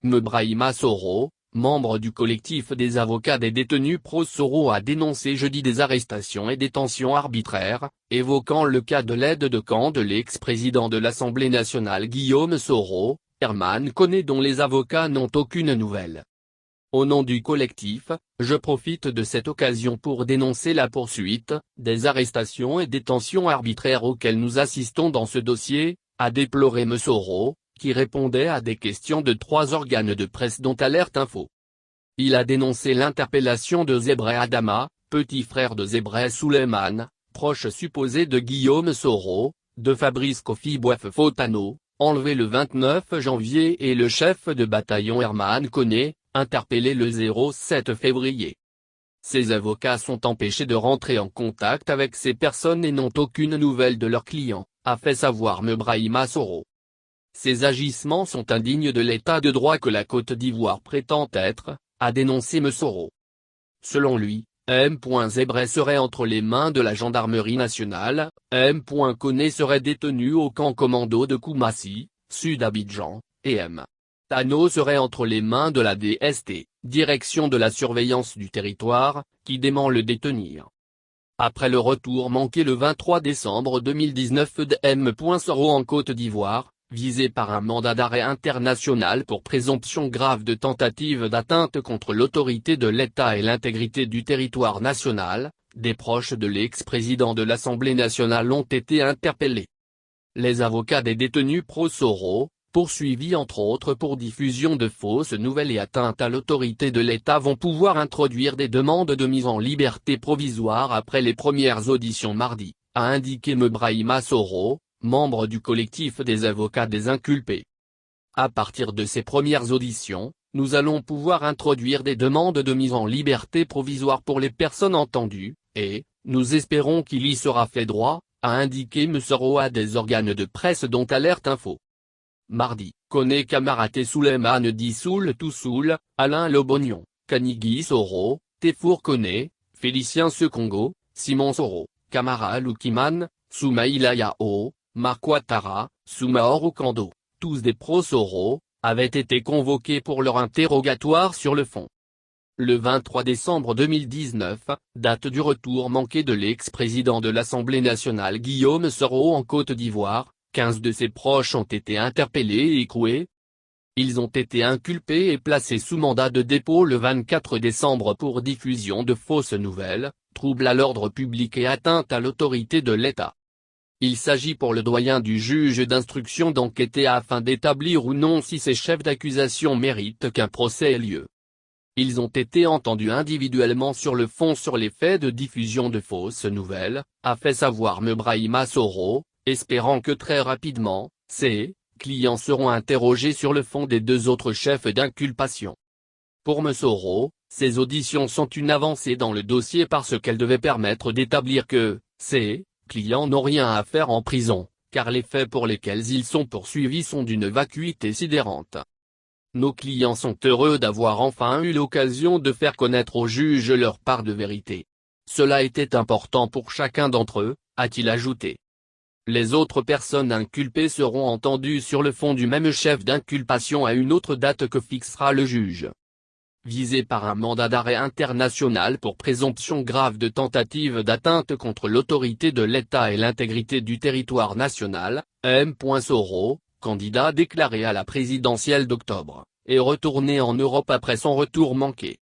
Me Brahima Soro, membre du collectif des avocats des détenus pro-Soro, a dénoncé jeudi des arrestations et détentions arbitraires, évoquant le cas de l'aide de camp de l'ex-président de l'Assemblée nationale Guillaume Soro, Herman Koné, dont les avocats n'ont aucune nouvelle. Au nom du collectif, je profite de cette occasion pour dénoncer la poursuite, des arrestations et détentions arbitraires auxquelles nous assistons dans ce dossier, a déploré M. Soro, qui répondait à des questions de 3 organes de presse dont Alerte Info. Il a dénoncé l'interpellation de Zebré Adama, petit frère de Zebré Souleymane, proche supposé de Guillaume Soro, de Fabrice Kofi Boef Fotano, enlevé le 29 janvier, et le chef de bataillon Herman Koné, interpellé le 07 février. Ces avocats sont empêchés de rentrer en contact avec ces personnes et n'ont aucune nouvelle de leurs clients, a fait savoir Me Brahima Soro. Ces agissements sont indignes de l'état de droit que la Côte d'Ivoire prétend être, a dénoncé M. Soro. Selon lui, M. Zebré serait entre les mains de la gendarmerie nationale, M. Koné serait détenu au camp commando de Koumassi, sud Abidjan, et M. Tano serait entre les mains de la DST, direction de la surveillance du territoire, qui dément le détenir. Après le retour manqué le 23 décembre 2019 de M. Soro en Côte d'Ivoire, visé par un mandat d'arrêt international pour présomption grave de tentative d'atteinte contre l'autorité de l'État et l'intégrité du territoire national, des proches de l'ex-président de l'Assemblée nationale ont été interpellés. Les avocats des détenus pro-Soro, poursuivis entre autres pour diffusion de fausses nouvelles et atteinte à l'autorité de l'État, vont pouvoir introduire des demandes de mise en liberté provisoire après les premières auditions mardi, a indiqué Me Brahima Soro, membre du collectif des avocats des inculpés. À partir de ces premières auditions, nous allons pouvoir introduire des demandes de mise en liberté provisoire pour les personnes entendues, et, nous espérons qu'il y sera fait droit, a indiqué M. Soro à des organes de presse dont Alerte Info. Mardi, Koné Kamaraté Souleymane Dissoul Toussoul, Alain Lobognon, Kanigui Soro, Tefour Koné, Félicien Sekongo, Simon Soro, Kamara Loukiman, Soumaïla Yao, Marc Ouattara, Soumaoro Kando, tous des pro-Soro, avaient été convoqués pour leur interrogatoire sur le fond. Le 23 décembre 2019, date du retour manqué de l'ex-président de l'Assemblée nationale Guillaume Soro en Côte d'Ivoire, 15 de ses proches ont été interpellés et écroués. Ils ont été inculpés et placés sous mandat de dépôt le 24 décembre pour diffusion de fausses nouvelles, trouble à l'ordre public et atteinte à l'autorité de l'État. Il s'agit pour le doyen du juge d'instruction d'enquêter afin d'établir ou non si ces chefs d'accusation méritent qu'un procès ait lieu. Ils ont été entendus individuellement sur le fond sur les faits de diffusion de fausses nouvelles, a fait savoir Me Brahima Soro, espérant que très rapidement, ces clients seront interrogés sur le fond des 2 autres chefs d'inculpation. Pour M. Soro, ces auditions sont une avancée dans le dossier parce qu'elles devaient permettre d'établir que ces clients n'ont rien à faire en prison, car les faits pour lesquels ils sont poursuivis sont d'une vacuité sidérante. Nos clients sont heureux d'avoir enfin eu l'occasion de faire connaître aux juges leur part de vérité. Cela était important pour chacun d'entre eux, a-t-il ajouté. Les autres personnes inculpées seront entendues sur le fond du même chef d'inculpation à une autre date que fixera le juge. Visé par un mandat d'arrêt international pour présomption grave de tentative d'atteinte contre l'autorité de l'État et l'intégrité du territoire national, M. Soro, candidat déclaré à la présidentielle d'octobre, est retourné en Europe après son retour manqué.